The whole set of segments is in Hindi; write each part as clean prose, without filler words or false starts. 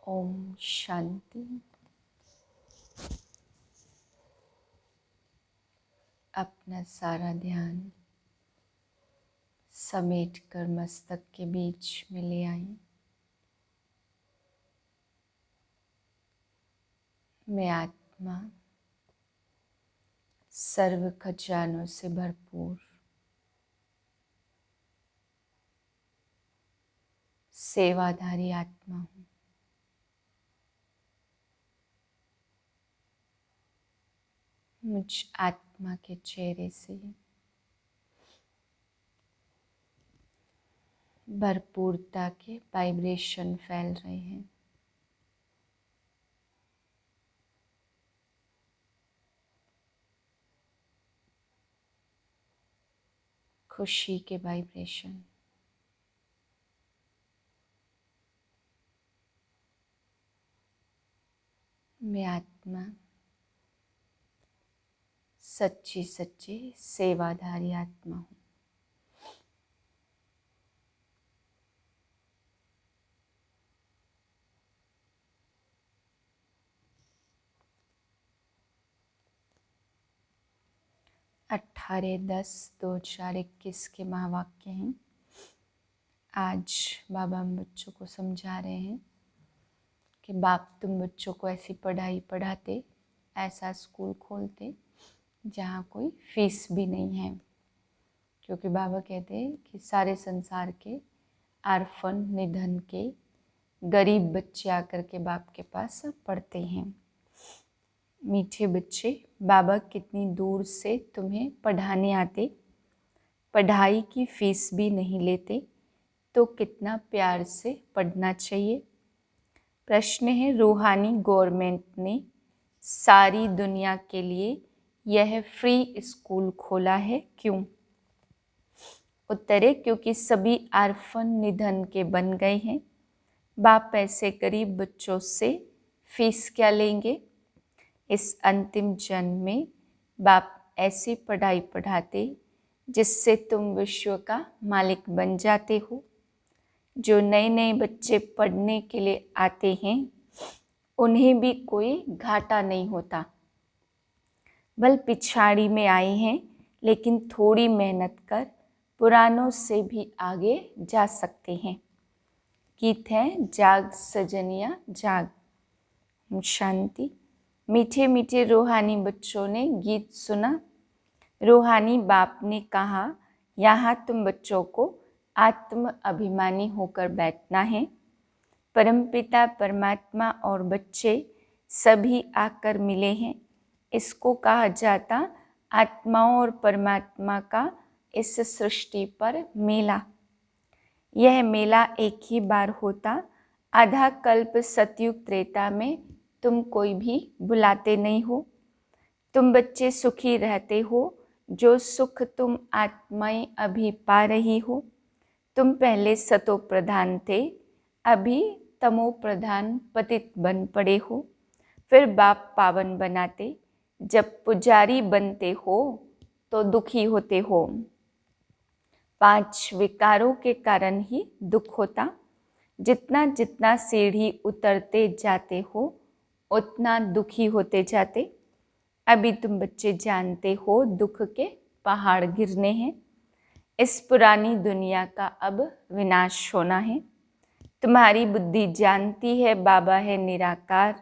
ओम शांति। अपना सारा ध्यान समेट कर मस्तक के बीच में ले आएं। मैं आत्मा सर्व खजानों से भरपूर सेवाधारी आत्मा हूँ। मुझ आत्मा के चेहरे से भरपूरता के वाइब्रेशन फैल रहे हैं। खुशी के वाइब्रेशन, मैं आत्मा सच्ची सच्ची सेवाधारी आत्मा हूँ। अट्ठारह 10/2021 के महावाक्य हैं। आज बाबा हम बच्चों को समझा रहे हैं कि बाप तुम बच्चों को ऐसी पढ़ाई पढ़ाते, ऐसा स्कूल खोलते जहाँ कोई फीस भी नहीं है, क्योंकि बाबा कहते हैं कि सारे संसार के आर्फन निधन के गरीब बच्चे आकर के बाप के पास पढ़ते हैं। मीठे बच्चे, बाबा कितनी दूर से तुम्हें पढ़ाने आते, पढ़ाई की फीस भी नहीं लेते, तो कितना प्यार से पढ़ना चाहिए। प्रश्न है, रूहानी गवर्नमेंट ने सारी दुनिया के लिए यह फ्री स्कूल खोला है, क्यों? उत्तर है, क्योंकि सभी आर्फन निधन के बन गए हैं। बाप ऐसे गरीब बच्चों से फीस क्या लेंगे? इस अंतिम जन्म में बाप ऐसी पढ़ाई पढ़ाते जिससे तुम विश्व का मालिक बन जाते हो। जो नए नए बच्चे पढ़ने के लिए आते हैं उन्हें भी कोई घाटा नहीं होता। भले पिछाड़ी में आए हैं, लेकिन थोड़ी मेहनत कर पुरानों से भी आगे जा सकते हैं। गीत है, जाग सजनिया जाग। शांति। मीठे मीठे रूहानी बच्चों ने गीत सुना। रूहानी बाप ने कहा, यहाँ तुम बच्चों को आत्म अभिमानी होकर बैठना है। परमपिता परमात्मा और बच्चे सभी आकर मिले हैं। इसको कहा जाता आत्माओं और परमात्मा का इस सृष्टि पर मेला। यह मेला एक ही बार होता। आधा कल्प सतयुग त्रेता में तुम कोई भी बुलाते नहीं हो। तुम बच्चे सुखी रहते हो, जो सुख तुम आत्माएं अभी पा रही हो। तुम पहले सतो प्रधान थे, अभी तमो प्रधान पतित बन पड़े हो। फिर बाप पावन बनाते। जब पुजारी बनते हो तो दुखी होते हो। 5 विकारों के कारण ही दुख होता। जितना जितना सीढ़ी उतरते जाते हो उतना दुखी होते जाते। अभी तुम बच्चे जानते हो दुख के पहाड़ गिरने हैं। इस पुरानी दुनिया का अब विनाश होना है। तुम्हारी बुद्धि जानती है बाबा है निराकार।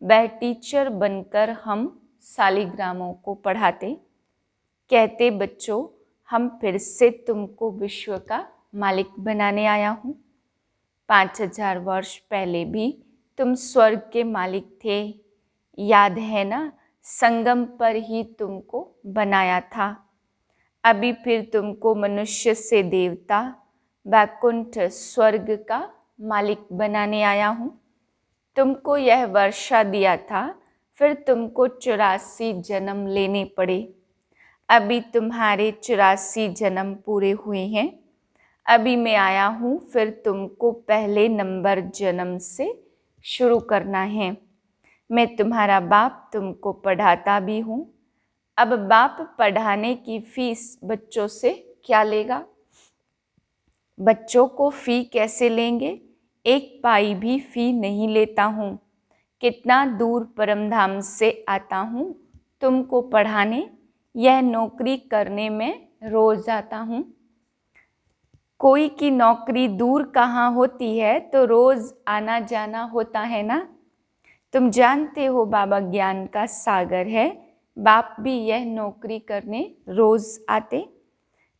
वह टीचर बनकर हम सालिग्रामों को पढ़ाते। कहते, बच्चों हम फिर से तुमको विश्व का मालिक बनाने आया हूँ। 5000 वर्ष पहले भी तुम स्वर्ग के मालिक थे, याद है ना? संगम पर ही तुमको बनाया था। अभी फिर तुमको मनुष्य से देवता, वैकुंठ स्वर्ग का मालिक बनाने आया हूँ। तुमको यह वर्षा दिया था, फिर तुमको 84 जन्म लेने पड़े। अभी तुम्हारे 84 जन्म पूरे हुए हैं। अभी मैं आया हूँ, फिर तुमको पहले नंबर जन्म से शुरू करना है। मैं तुम्हारा बाप तुमको पढ़ाता भी हूँ। अब बाप पढ़ाने की फीस बच्चों से क्या लेगा? बच्चों को फी कैसे लेंगे? 1 पाई भी फी नहीं लेता हूँ। कितना दूर परमधाम से आता हूँ तुमको पढ़ाने, यह नौकरी करने में रोज आता हूँ। कोई की नौकरी दूर कहाँ होती है तो रोज आना जाना होता है ना। तुम जानते हो बाबा ज्ञान का सागर है, बाप भी यह नौकरी करने रोज आते।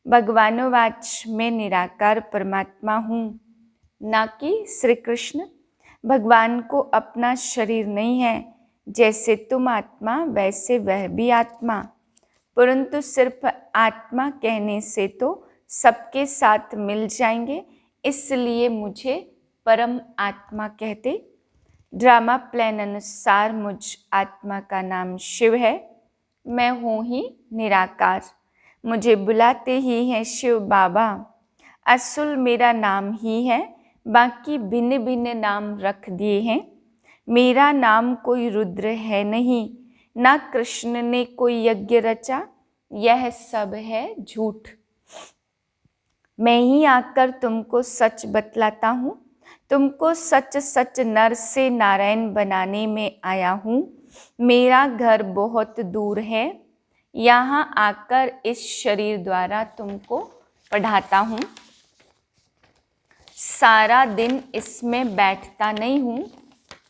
भगवानोवाच मैं निराकार परमात्मा हूँ, ना कि श्री कृष्ण। भगवान को अपना शरीर नहीं है, जैसे तुम आत्मा वैसे वह भी आत्मा, परंतु सिर्फ आत्मा कहने से तो सबके साथ मिल जाएंगे, इसलिए मुझे परम आत्मा कहते। ड्रामा प्लान अनुसार मुझ आत्मा का नाम शिव है। मैं हूँ ही निराकार, मुझे बुलाते ही हैं शिव बाबा। असुल मेरा नाम ही है, बाकी भिन्न भिन्न नाम रख दिए हैं। मेरा नाम कोई रुद्र है नहीं, ना कृष्ण ने कोई यज्ञ रचा, यह सब है झूठ। मैं ही आकर तुमको सच बतलाता हूँ, तुमको सच सच नर से नारायण बनाने में आया हूँ। मेरा घर बहुत दूर है, यहाँ आकर इस शरीर द्वारा तुमको पढ़ाता हूँ। सारा दिन इसमें बैठता नहीं हूँ,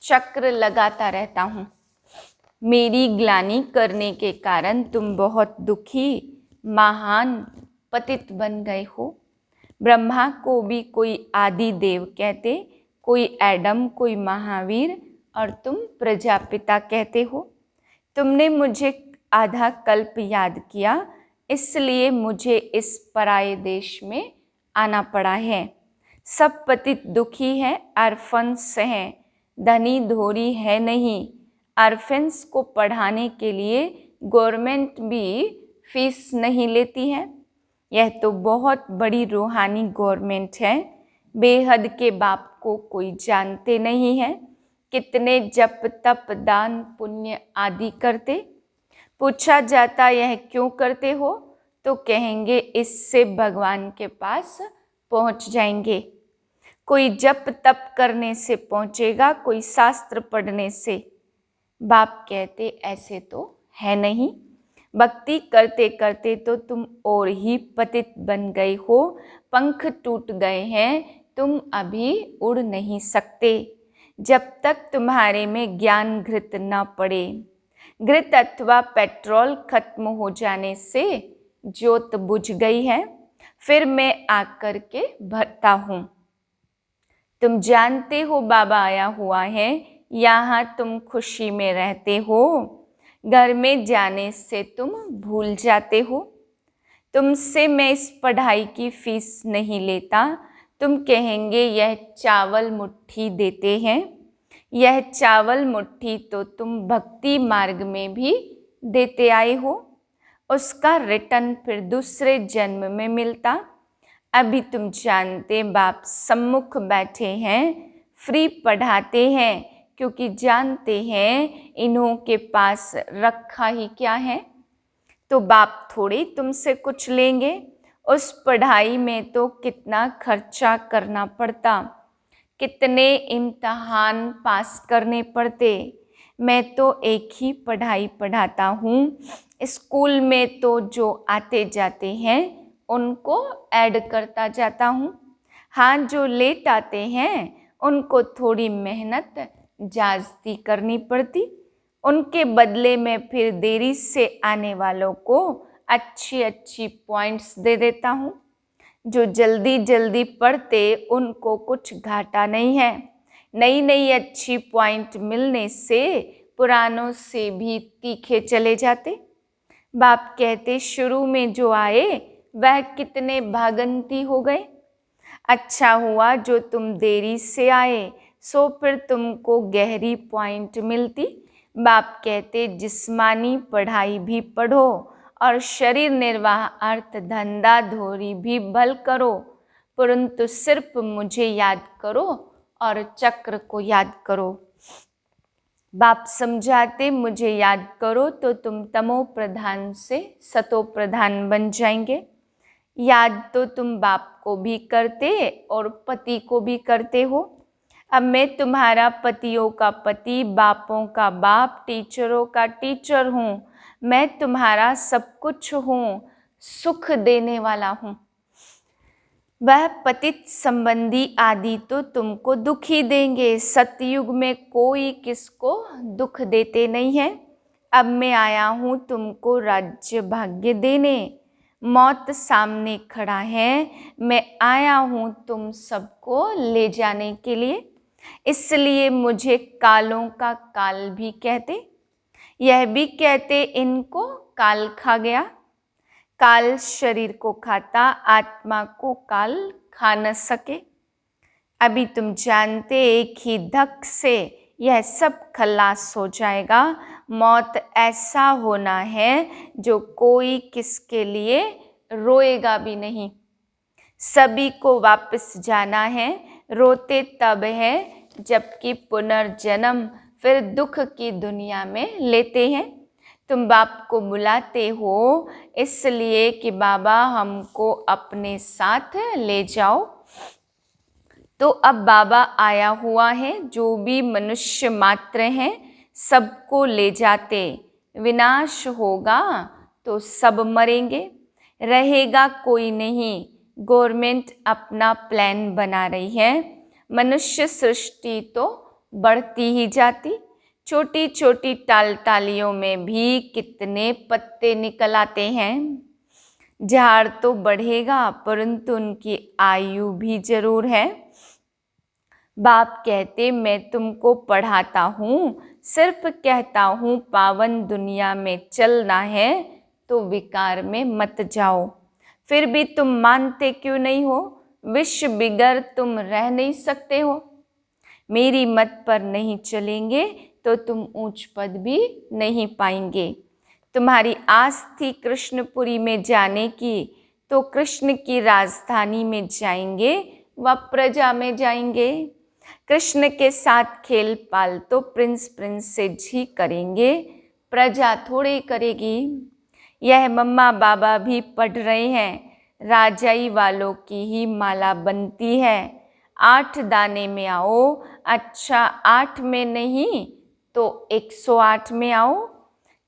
चक्र लगाता रहता हूँ। मेरी ग्लानि करने के कारण तुम बहुत दुखी महान पतित बन गए हो। ब्रह्मा को भी कोई आदि देव कहते, कोई एडम, कोई महावीर, और तुम प्रजापिता कहते हो। तुमने मुझे आधा कल्प याद किया, इसलिए मुझे इस पराये देश में आना पड़ा है। सब पतित दुखी हैं, अर्फन्स हैं, धनी धोरी है नहीं। अर्फन्स को पढ़ाने के लिए गवर्नमेंट भी फीस नहीं लेती है। यह तो बहुत बड़ी रूहानी गवर्नमेंट है। बेहद के बाप को कोई जानते नहीं है, कितने जप तप दान पुण्य आदि करते। पूछा जाता यह क्यों करते हो, तो कहेंगे इससे भगवान के पास पहुंच जाएंगे। कोई जप तप करने से पहुंचेगा, कोई शास्त्र पढ़ने से। बाप कहते ऐसे तो है नहीं, भक्ति करते करते तो तुम और ही पतित बन गए हो, पंख टूट गए हैं, तुम अभी उड़ नहीं सकते जब तक तुम्हारे में ज्ञान घृत न पड़े। घृत अथवा पेट्रोल खत्म हो जाने से ज्योत बुझ गई है, फिर मैं आकर के भरता हूँ। तुम जानते हो बाबा आया हुआ है, यहाँ तुम खुशी में रहते हो, घर में जाने से तुम भूल जाते हो। तुमसे मैं इस पढ़ाई की फीस नहीं लेता। तुम कहेंगे यह चावल मुट्ठी देते हैं, यह चावल मुट्ठी तो तुम भक्ति मार्ग में भी देते आए हो, उसका रिटर्न फिर दूसरे जन्म में मिलता। अभी तुम जानते बाप सम्मुख बैठे हैं, फ्री पढ़ाते हैं, क्योंकि जानते हैं इन्हों के पास रखा ही क्या है। तो बाप थोड़ी तुमसे कुछ लेंगे, उस पढ़ाई में तो कितना खर्चा करना पड़ता, कितने इम्तहान पास करने पड़ते। मैं तो एक ही पढ़ाई पढ़ाता हूँ। स्कूल में तो जो आते जाते हैं उनको ऐड करता जाता हूँ। हाँ, जो लेट आते हैं उनको थोड़ी मेहनत जास्ती करनी पड़ती, उनके बदले में फिर देरी से आने वालों को अच्छी अच्छी पॉइंट्स दे देता हूँ। जो जल्दी जल्दी पढ़ते उनको कुछ घाटा नहीं है। नई नई अच्छी पॉइंट मिलने से पुरानों से भी तीखे चले जाते। बाप कहते शुरू में जो आए वह कितने भागंती हो गए। अच्छा हुआ जो तुम देरी से आए, सो फिर तुमको गहरी पॉइंट मिलती। बाप कहते जिस्मानी पढ़ाई भी पढ़ो और शरीर निर्वाह अर्थ धंधा धोरी भी भल करो, परंतु सिर्फ मुझे याद करो और चक्र को याद करो। बाप समझाते मुझे याद करो तो तुम तमो प्रधान से सतो प्रधान बन जाएंगे। याद तो तुम बाप को भी करते और पति को भी करते हो। अब मैं तुम्हारा पतियों का पति, बापों का बाप, टीचरों का टीचर हूँ। मैं तुम्हारा सब कुछ हूँ, सुख देने वाला हूँ। वह पतित संबंधी आदि तो तुमको दुख ही देंगे। सतयुग में कोई किसको दुख देते नहीं है। अब मैं आया हूँ तुमको राज्य भाग्य देने। मौत सामने खड़ा है, मैं आया हूँ तुम सबको ले जाने के लिए। इसलिए मुझे कालों का काल भी कहते। यह भी कहते इनको काल खा गया। काल शरीर को खाता, आत्मा को काल खा न सके। अभी तुम जानते एक ही धक से यह सब खलास हो जाएगा। मौत ऐसा होना है जो कोई किसके लिए रोएगा भी नहीं। सभी को वापस जाना है। रोते तब है जबकि पुनर्जन्म फिर दुख की दुनिया में लेते हैं। तुम बाप को बुलाते हो इसलिए कि बाबा हमको अपने साथ ले जाओ। तो अब बाबा आया हुआ है, जो भी मनुष्य मात्र हैं सबको ले जाते। विनाश होगा तो सब मरेंगे, रहेगा कोई नहीं। गवर्नमेंट अपना प्लान बना रही है। मनुष्य सृष्टि तो बढ़ती ही जाती। छोटी छोटी टालियों में भी कितने पत्ते निकल आते हैं। झाड़ तो बढ़ेगा परंतु उनकी आयु भी जरूर है। बाप कहते मैं तुमको पढ़ाता हूँ, सिर्फ कहता हूँ पावन दुनिया में चलना है तो विकार में मत जाओ। फिर भी तुम मानते क्यों नहीं हो? विष बिगर तुम रह नहीं सकते हो। मेरी मत पर नहीं चलेंगे तो तुम ऊंच पद भी नहीं पाएंगे। तुम्हारी आस थी कृष्णपुरी में जाने की, तो कृष्ण की राजधानी में जाएंगे व प्रजा में जाएंगे। कृष्ण के साथ खेल पाल तो प्रिंस प्रिंसेस ही करेंगे, प्रजा थोड़ी करेगी। यह मम्मा बाबा भी पढ़ रहे हैं। राजाई वालों की ही माला बनती है। 8 दाने में आओ। अच्छा 8 में नहीं तो 108 में आओ।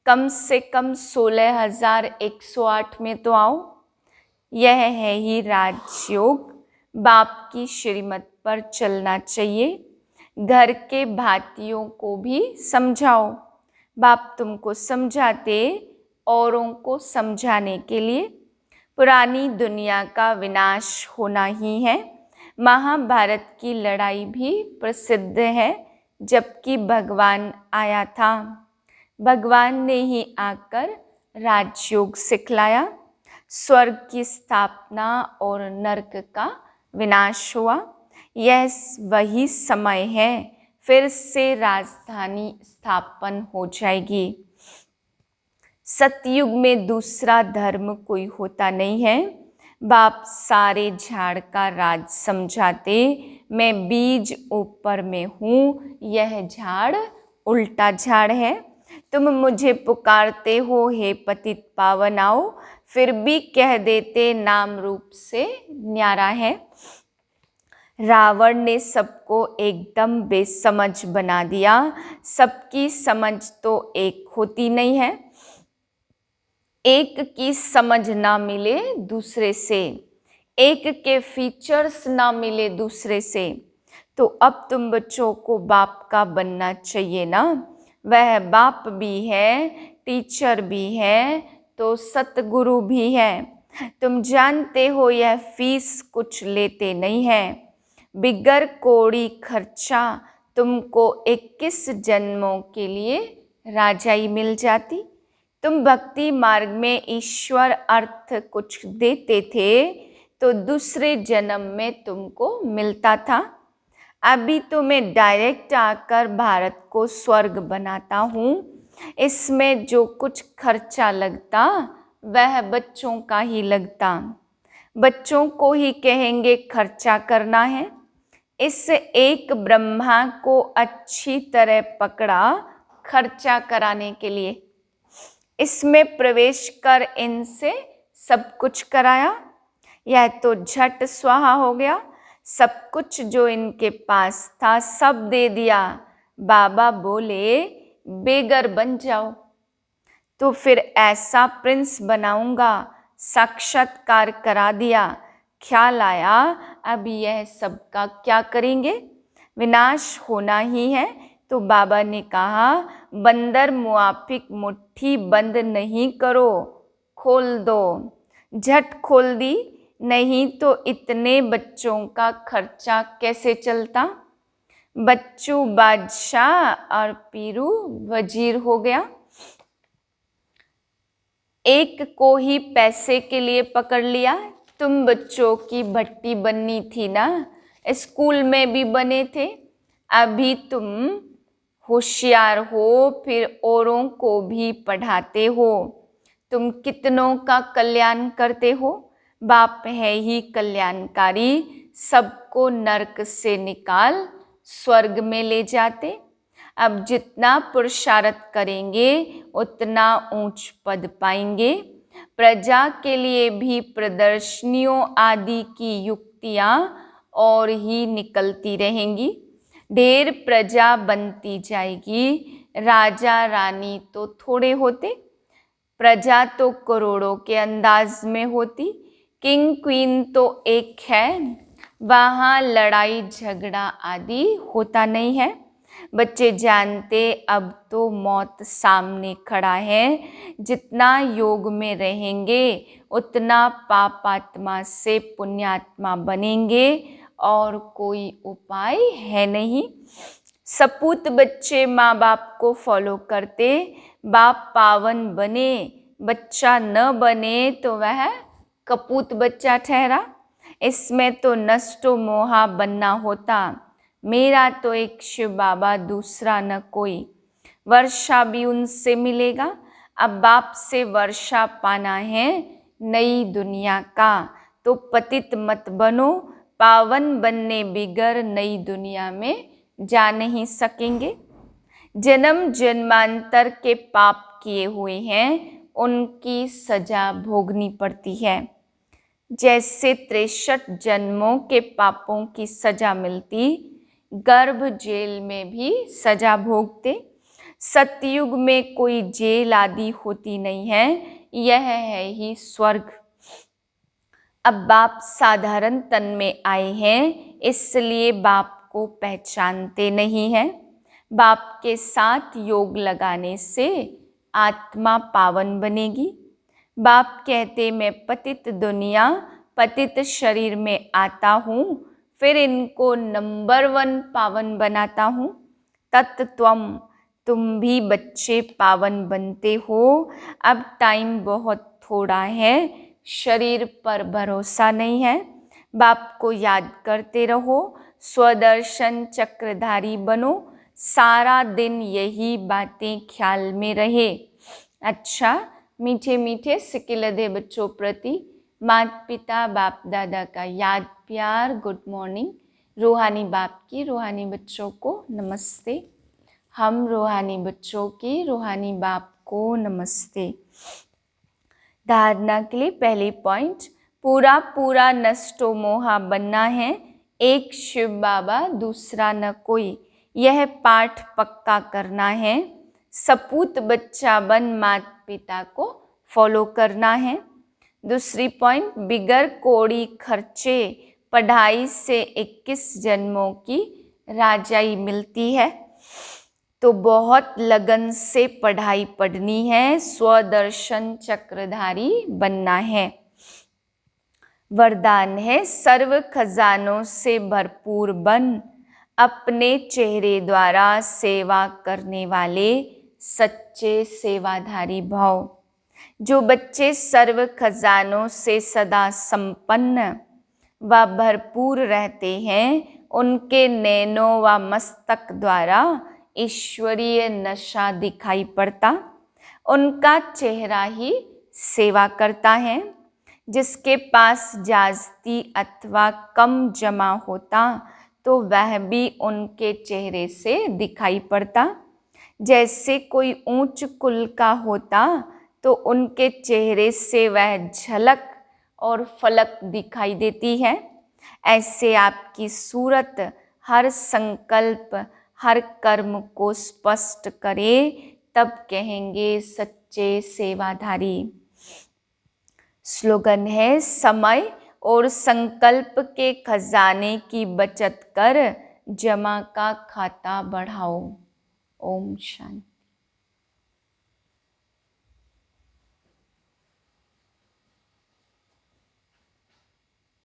कम से कम 16,108 में तो आओ। यह है ही राजयोग। बाप की श्रीमत पर चलना चाहिए। घर के भातियों को भी समझाओ। बाप तुमको समझाते औरों को समझाने के लिए। पुरानी दुनिया का विनाश होना ही है। महाभारत की लड़ाई भी प्रसिद्ध है। जबकि भगवान आया था, भगवान ने ही आकर राजयोग सिखलाया। स्वर्ग की स्थापना और नरक का विनाश हुआ। यह वही समय है, फिर से राजधानी स्थापन हो जाएगी। सतयुग में दूसरा धर्म कोई होता नहीं है। बाप सारे झाड़ का राज समझाते। मैं बीज ऊपर में हूँ, यह झाड़ उल्टा झाड़ है। तुम मुझे पुकारते हो हे पतित पावन आओ, फिर भी कह देते नाम रूप से न्यारा है। रावण ने सबको एकदम बेसमझ बना दिया। सबकी समझ तो एक होती नहीं है। एक की समझ ना मिले दूसरे से, एक के फीचर्स ना मिले दूसरे से, तो अब तुम बच्चों को बाप का बनना चाहिए ना। वह बाप भी है, टीचर भी है, तो सतगुरु भी है। तुम जानते हो यह फीस कुछ लेते नहीं है। बिगर कोड़ी खर्चा तुमको 21 जन्मों के लिए राजाई मिल जाती। तुम भक्ति मार्ग में ईश्वर अर्थ कुछ देते थे तो दूसरे जन्म में तुमको मिलता था। अभी तो मैं डायरेक्ट आकर भारत को स्वर्ग बनाता हूँ। इसमें जो कुछ खर्चा लगता वह बच्चों का ही लगता। बच्चों को ही कहेंगे खर्चा करना है। इस एक ब्रह्मा को अच्छी तरह पकड़ा खर्चा कराने के लिए। इसमें प्रवेश कर इनसे सब कुछ कराया। यह तो झट स्वाहा हो गया। सब कुछ जो इनके पास था सब दे दिया। बाबा बोले बेगर बन जाओ। तो फिर ऐसा प्रिंस बनाऊंगा, साक्षात्कार करा दिया। ख्याल आया अब यह सबका क्या करेंगे, विनाश होना ही है। तो बाबा ने कहा बंदर मुआफिक मुट्ठी बंद नहीं करो, खोल दो। झट खोल दी, नहीं तो इतने बच्चों का खर्चा कैसे चलता। बच्चू बादशाह और पीरू वजीर हो गया। एक को ही पैसे के लिए पकड़ लिया। तुम बच्चों की भट्टी बननी थी ना, स्कूल में भी बने थे। अभी तुम होशियार हो, फिर औरों को भी पढ़ाते हो। तुम कितनों का कल्याण करते हो। बाप है ही कल्याणकारी, सबको नरक से निकाल स्वर्ग में ले जाते। अब जितना पुरुषार्थ करेंगे उतना ऊंच पद पाएंगे। प्रजा के लिए भी प्रदर्शनियों आदि की युक्तियां और ही निकलती रहेंगी। ढेर प्रजा बनती जाएगी। राजा रानी तो थोड़े होते, प्रजा तो करोड़ों के अंदाज में होती। किंग क्वीन तो एक है, वहाँ लड़ाई झगड़ा आदि होता नहीं है। बच्चे जानते अब तो मौत सामने खड़ा है। जितना योग में रहेंगे उतना पापात्मा से पुण्यात्मा बनेंगे, और कोई उपाय है नहीं। सपूत बच्चे माँ बाप को फॉलो करते। बाप पावन बने, बच्चा न बने तो वह कपूत बच्चा ठहरा। इसमें तो नष्टो मोहा बनना होता। मेरा तो एक शिव बाबा, दूसरा न कोई। वर्षा भी उनसे मिलेगा। अब बाप से वर्षा पाना है नई दुनिया का। तो पतित मत बनो, पावन बनने बिगर नई दुनिया में जा नहीं सकेंगे। जन्म जन्मांतर के पाप किए हुए हैं, उनकी सजा भोगनी पड़ती है। जैसे 63 जन्मों के पापों की सजा मिलती, गर्भ जेल में भी सजा भोगते। सतयुग में कोई जेल आदि होती नहीं है, यह है ही स्वर्ग। अब बाप साधारण तन में आए हैं, इसलिए बाप को पहचानते नहीं हैं। बाप के साथ योग लगाने से आत्मा पावन बनेगी। बाप कहते मैं पतित दुनिया, पतित शरीर में आता हूँ, फिर इनको नंबर 1 पावन बनाता हूँ। तत्त्वम, तुम भी बच्चे पावन बनते हो। अब टाइम बहुत थोड़ा है, शरीर पर भरोसा नहीं है। बाप को याद करते रहो, स्वदर्शन चक्रधारी बनो। सारा दिन यही बातें ख्याल में रहे। अच्छा, मीठे मीठे सिकिलधे बच्चों प्रति माता पिता बाप दादा का याद प्यार गुड मॉर्निंग। रूहानी बाप की रूहानी बच्चों को नमस्ते। हम रूहानी बच्चों की रूहानी बाप को नमस्ते। धारणा के लिए पहली पॉइंट, पूरा पूरा नष्टो मोहा बनना है। एक शिव बाबा, दूसरा न कोई। यह पाठ पक्का करना है। सपूत बच्चा बन माता पिता को फॉलो करना है। दूसरी पॉइंट, बिगर कोड़ी खर्चे पढ़ाई से 21 जन्मों की राजाई मिलती है। तो बहुत लगन से पढ़ाई पढ़नी है, स्वदर्शन चक्रधारी बनना है। वरदान है सर्व खजानों से भरपूर बन, अपने चेहरे द्वारा सेवा करने वाले सच्चे सेवाधारी भव। जो बच्चे सर्व खजानों से सदा संपन्न व भरपूर रहते हैं, उनके नैनों व मस्तक द्वारा ईश्वरीय नशा दिखाई पड़ता। उनका चेहरा ही सेवा करता है। जिसके पास जास्ती अथवा कम जमा होता, तो वह भी उनके चेहरे से दिखाई पड़ता। जैसे कोई ऊंच कुल का होता, तो उनके चेहरे से वह झलक और फलक दिखाई देती है। ऐसे आपकी सूरत हर संकल्प हर कर्म को स्पष्ट करे, तब कहेंगे सच्चे सेवाधारी। स्लोगन है, समय और संकल्प के खजाने की बचत कर जमा का खाता बढ़ाओ। ओम शांति।